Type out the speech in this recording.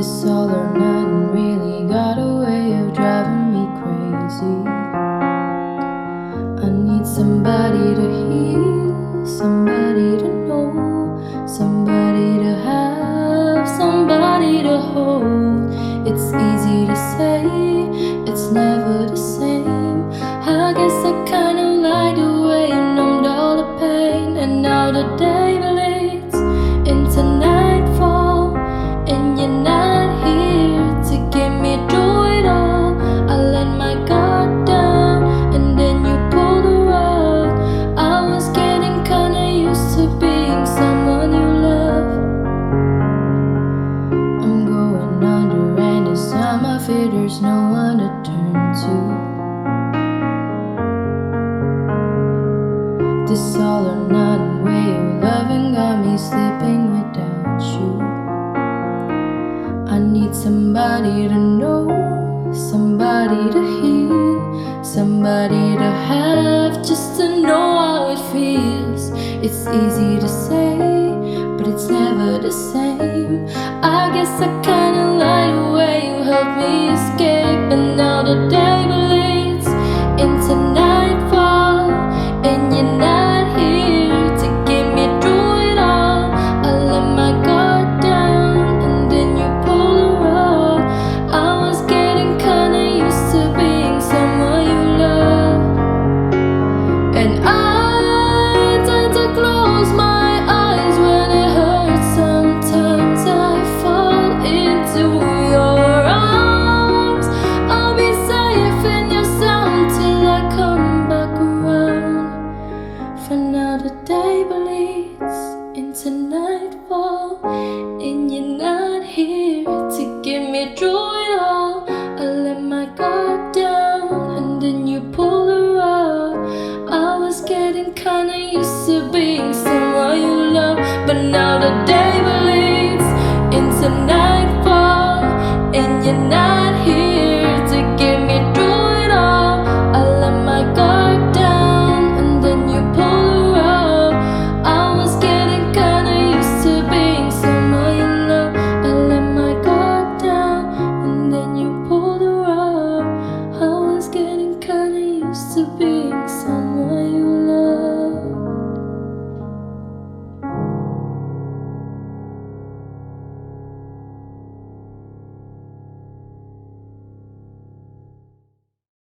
This all or nothing really got a way of driving me crazy. I need somebody to heal, somebody to know, somebody to have, somebody to hold. It's easy to say, it's never the same. I guess I kinda like the way you numbed all the pain. And now the day bleeds into nightfall, and you're not here to get me through it all. I let my guard down, and then you pulled the rug. I was getting kinda used to being someone you love. I'm going under, and this time I fear there's no one to turn to. This all or nothing way of loving got me sleeping without you. I need somebody to know, somebody to heal, somebody to have, just to know how it feels. It's easy to say, but it's never the same. I guess I kinda like the way you helped me escape. And now the day bleeds into nightfall, and you're not here to get me through it all. I let my guard down, and then you pulled the rug. I was getting kinda used to being someone you love. And I tend to close my eyes when it hurts. Sometimes I fall into your arms. I'll be safe in your sound till I come back around. For now the day bleeds into nightfall, and you're not here to get me through it all. I let my guard down, and then you pull the rug. I was getting kinda used to being someone you love, but now the